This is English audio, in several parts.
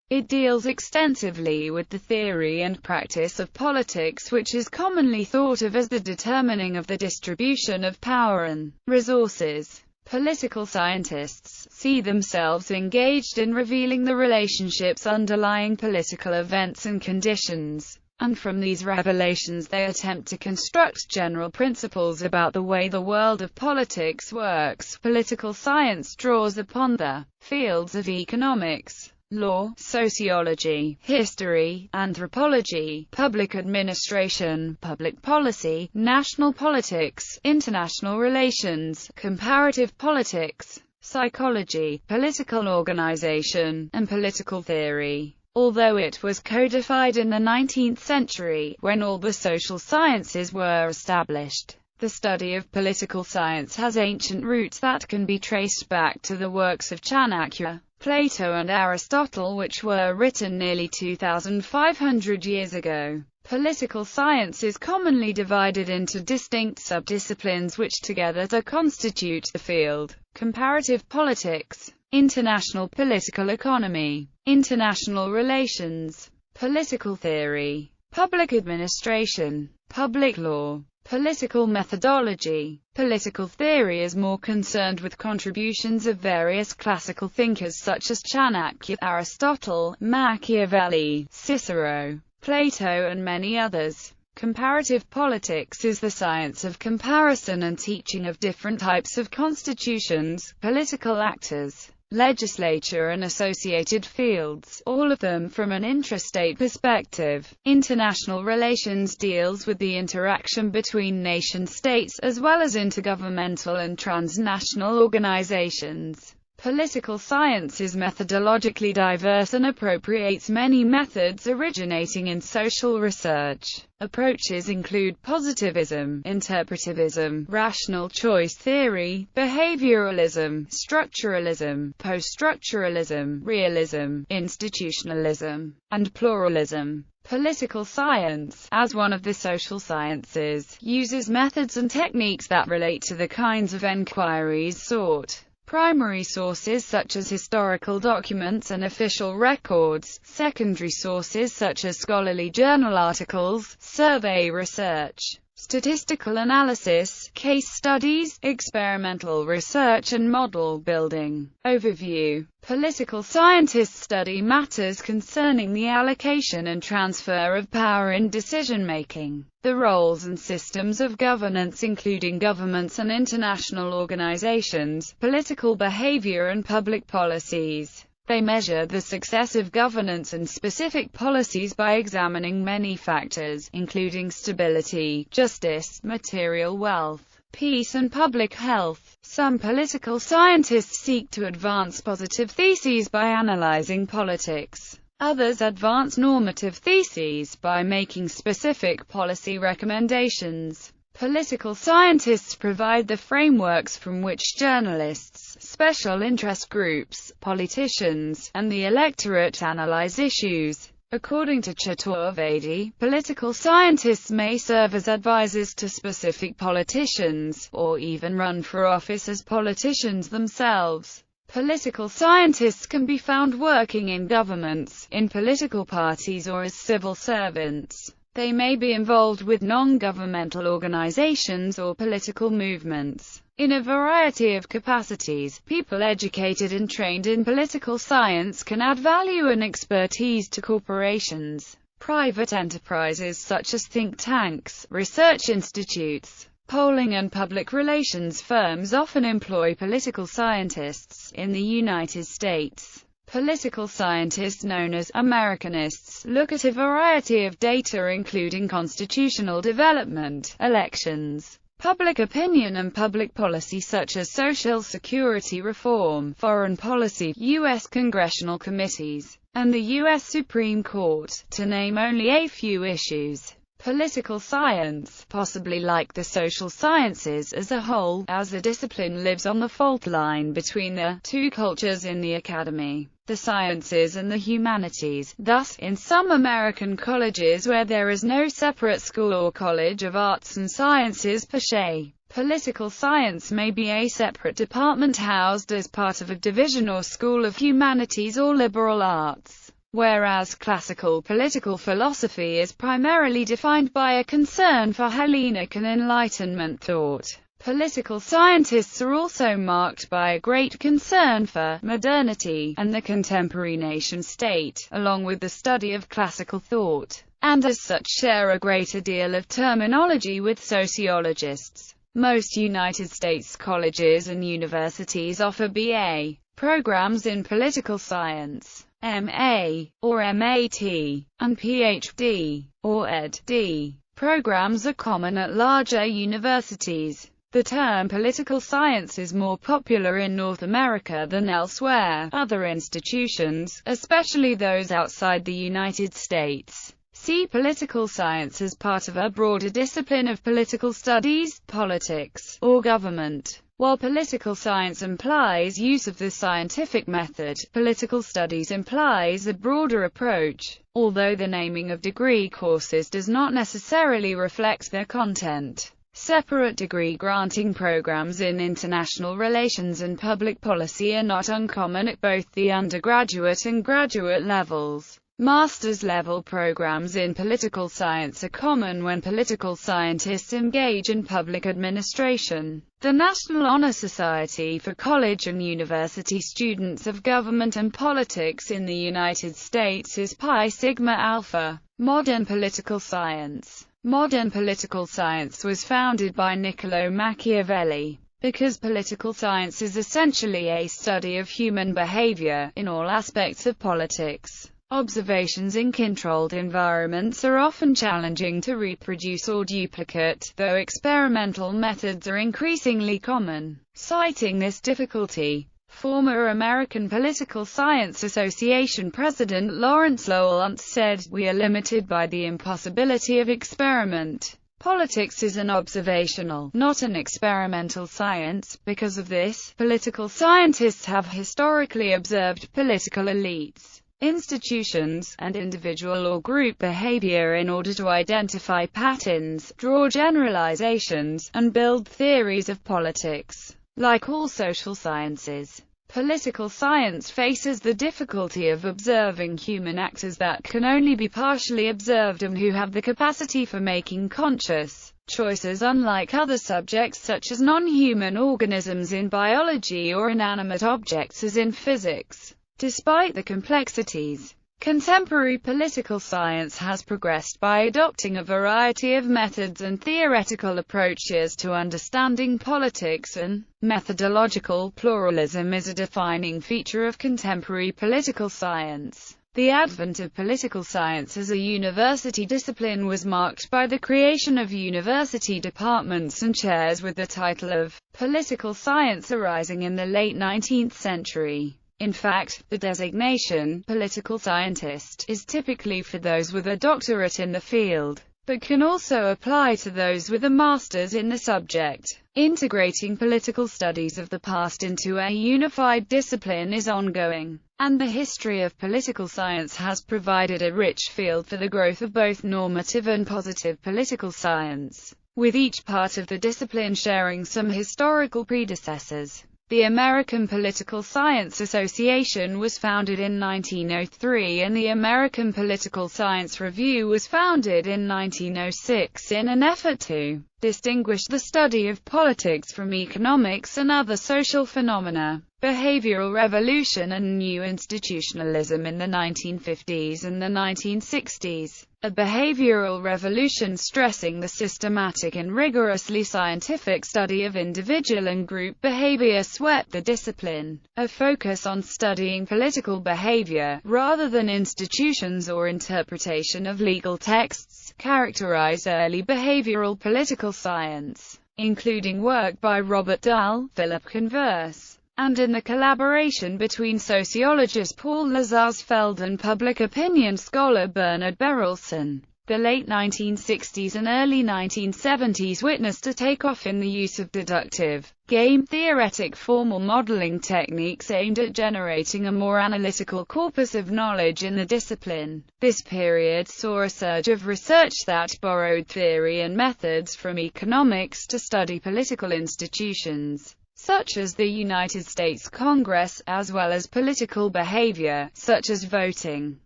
It deals extensively with the theory and practice of politics, which is commonly thought of as the determining of the distribution of power and resources. Political scientists see themselves engaged in revealing the relationships underlying political events and conditions, and from these revelations they attempt to construct general principles about the way the world of politics works. Political science draws upon the fields of economics, law, sociology, history, anthropology, public administration, public policy, national politics, international relations, comparative politics, psychology, political organization, and political theory. Although it was codified in the 19th century, when all the social sciences were established, the study of political science has ancient roots that can be traced back to the works of Chanakya, Plato and Aristotle, which were written nearly 2,500 years ago. Political science is commonly divided into distinct subdisciplines which together constitute the field: comparative politics, international political economy, international relations, political theory, public administration, public law, political methodology. Political theory is more concerned with contributions of various classical thinkers such as Chanakya, Aristotle, Machiavelli, Cicero, Plato and many others. Comparative politics is the science of comparison and teaching of different types of constitutions, political actors, legislature and associated fields, all of them from an intrastate perspective. International relations deals with the interaction between nation-states as well as intergovernmental and transnational organizations. Political science is methodologically diverse and appropriates many methods originating in social research. Approaches include positivism, interpretivism, rational choice theory, behavioralism, structuralism, post-structuralism, realism, institutionalism, and pluralism. Political science, as one of the social sciences, uses methods and techniques that relate to the kinds of enquiries sought. Primary sources such as historical documents and official records, secondary sources such as scholarly journal articles, survey research, statistical analysis, case studies, experimental research and model building. Overview. Political scientists study matters concerning the allocation and transfer of power in decision-making, the roles and systems of governance including governments and international organizations, political behavior and public policies. They measure the success of governance and specific policies by examining many factors, including stability, justice, material wealth, peace and public health. Some political scientists seek to advance positive theses by analyzing politics. Others advance normative theses by making specific policy recommendations. Political scientists provide the frameworks from which journalists, special interest groups, politicians, and the electorate analyze issues. According to Chaturvedi, political scientists may serve as advisors to specific politicians, or even run for office as politicians themselves. Political scientists can be found working in governments, in political parties or as civil servants. They may be involved with non-governmental organizations or political movements. In a variety of capacities, people educated and trained in political science can add value and expertise to corporations, private enterprises such as think tanks, research institutes, polling and public relations firms often employ political scientists. In the United States, political scientists known as Americanists look at a variety of data including constitutional development, elections, public opinion and public policy such as Social Security reform, foreign policy, U.S. congressional committees, and the U.S. Supreme Court, to name only a few issues. Political science, possibly like the social sciences as a whole, as a discipline lives on the fault line between the two cultures in the academy, the sciences and the humanities. Thus, in some American colleges where there is no separate school or college of arts and sciences per se, political science may be a separate department housed as part of a division or school of humanities or liberal arts. whereas classical political philosophy is primarily defined by a concern for Hellenic and Enlightenment thought. Political scientists are also marked by a great concern for modernity and the contemporary nation-state, along with the study of classical thought, and as such share a greater deal of terminology with sociologists. Most United States colleges and universities offer BA programs in political science, MA, or MAT, and PhD, or Ed.D. programs are common at larger universities. The term political science is more popular in North America than elsewhere. Other institutions, especially those outside the United States, see political science as part of a broader discipline of political studies, politics, or government. While political science implies use of the scientific method, political studies implies a broader approach, although the naming of degree courses does not necessarily reflect their content. Separate degree-granting programs in international relations and public policy are not uncommon at both the undergraduate and graduate levels. Master's-level programs in political science are common when political scientists engage in public administration. The National Honor Society for college and university students of government and politics in the United States is Pi Sigma Alpha. Modern political science. Modern political science was founded by Niccolò Machiavelli. Because political science is essentially a study of human behavior, in all aspects of politics, observations in controlled environments are often challenging to reproduce or duplicate, though experimental methods are increasingly common. Citing this difficulty, former American Political Science Association President Lawrence Lowell once said, "We are limited by the impossibility of experiment. Politics is an observational, not an experimental science. Because of this, political scientists have historically observed political elites, institutions, and individual or group behavior in order to identify patterns, draw generalizations, and build theories of politics." Like all social sciences, political science faces the difficulty of observing human actors that can only be partially observed and who have the capacity for making conscious choices, unlike other subjects such as non-human organisms in biology or inanimate objects as in physics. Despite the complexities, contemporary political science has progressed by adopting a variety of methods and theoretical approaches to understanding politics, and methodological pluralism is a defining feature of contemporary political science. The advent of political science as a university discipline was marked by the creation of university departments and chairs with the title of political science arising in the late 19th century. In fact, the designation, political scientist, is typically for those with a doctorate in the field, but can also apply to those with a master's in the subject. Integrating political studies of the past into a unified discipline is ongoing, and the history of political science has provided a rich field for the growth of both normative and positive political science, with each part of the discipline sharing some historical predecessors. The American Political Science Association was founded in 1903 and the American Political Science Review was founded in 1906 in an effort to distinguish the study of politics from economics and other social phenomena. Behavioral revolution and new institutionalism in the 1950s and the 1960s. A behavioral revolution stressing the systematic and rigorously scientific study of individual and group behavior swept the discipline. A focus on studying political behavior, rather than institutions or interpretation of legal texts, characterized early behavioral political science, including work by Robert Dahl, Philip Converse, and in the collaboration between sociologist Paul Lazarsfeld and public opinion scholar Bernard Berelson. The late 1960s and early 1970s witnessed a takeoff in the use of deductive, game-theoretic formal modeling techniques aimed at generating a more analytical corpus of knowledge in the discipline. This period saw a surge of research that borrowed theory and methods from economics to study political institutions. such as the United States Congress, as well as political behavior, such as voting.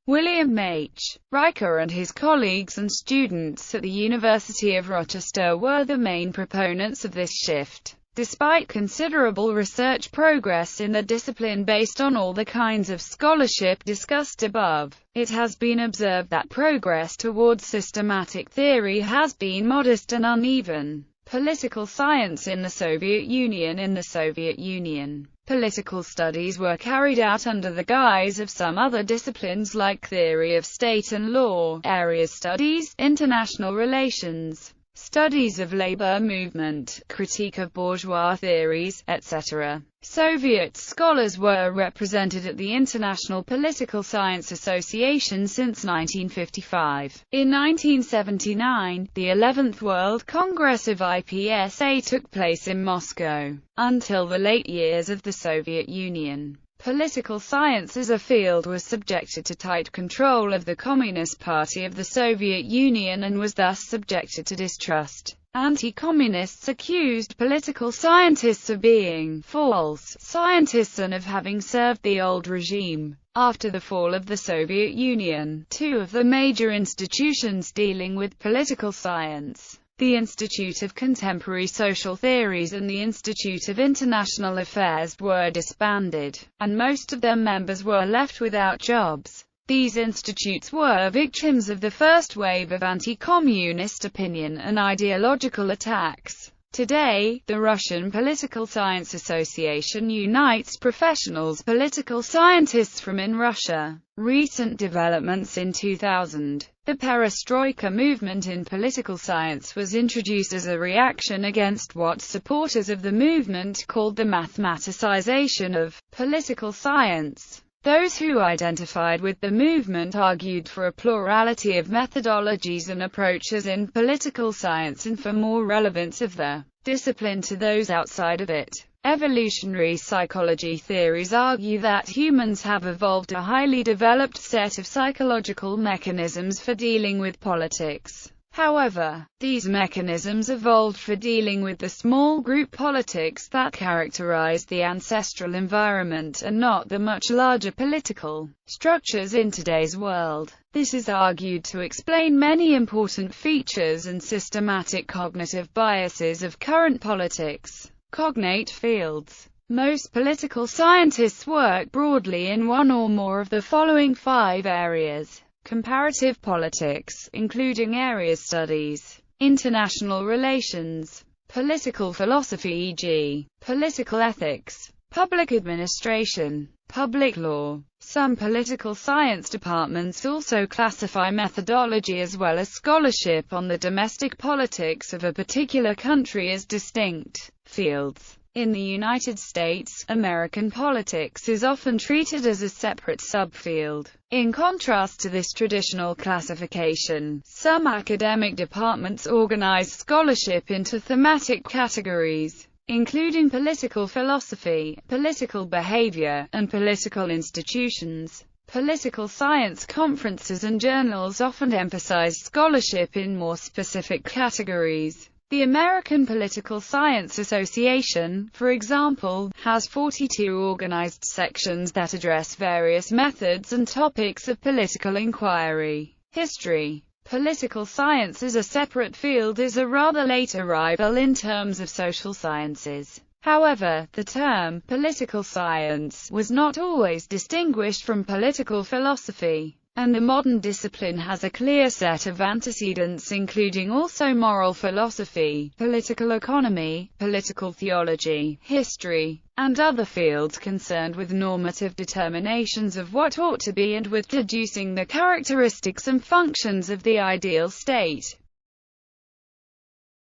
William H. Riker and his colleagues and students at the University of Rochester were the main proponents of this shift. Despite considerable research progress in the discipline based on all the kinds of scholarship discussed above, it has been observed that progress towards systematic theory has been modest and uneven. Political science in the Soviet Union. In the Soviet Union, political studies were carried out under the guise of some other disciplines like theory of state and law, area studies, international relations, studies of labor movement, critique of bourgeois theories, etc. Soviet scholars were represented at the International Political Science Association since 1955. In 1979, the 11th World Congress of IPSA took place in Moscow. Until the late years of the Soviet Union, political science as a field was subjected to tight control of the Communist Party of the Soviet Union and was thus subjected to distrust. Anti-communists accused political scientists of being false scientists and of having served the old regime. After the fall of the Soviet Union, two of the major institutions dealing with political science, the Institute of Contemporary Social Theories and the Institute of International Affairs, were disbanded, and most of their members were left without jobs. These institutes were victims of the first wave of anti-communist opinion and ideological attacks. Today, the Russian Political Science Association unites professionals, political scientists from in Russia. Recent developments. In 2000, the perestroika movement in political science was introduced as a reaction against what supporters of the movement called the mathematicization of political science. Those who identified with the movement argued for a plurality of methodologies and approaches in political science and for more relevance of the discipline to those outside of it. Evolutionary psychology theories argue that humans have evolved a highly developed set of psychological mechanisms for dealing with politics. However, these mechanisms evolved for dealing with the small group politics that characterized the ancestral environment and not the much larger political structures in today's world. This is argued to explain many important features and systematic cognitive biases of current politics. Cognate fields. Most political scientists work broadly in one or more of the following 5 areas. Comparative politics, including area studies, international relations, political philosophy e.g., political ethics, public administration, public law. Some political science departments also classify methodology as well as scholarship on the domestic politics of a particular country as distinct fields. In the United States, American politics is often treated as a separate subfield. In contrast to this traditional classification, some academic departments organize scholarship into thematic categories, including political philosophy, political behavior, and political institutions. Political science conferences and journals often emphasize scholarship in more specific categories. The American Political Science Association, for example, has 42 organized sections that address various methods and topics of political inquiry. History. Political science as a separate field is a rather late arrival in terms of social sciences. However, the term political science was not always distinguished from political philosophy, and the modern discipline has a clear set of antecedents including also moral philosophy, political economy, political theology, history, and other fields concerned with normative determinations of what ought to be and with deducing the characteristics and functions of the ideal state.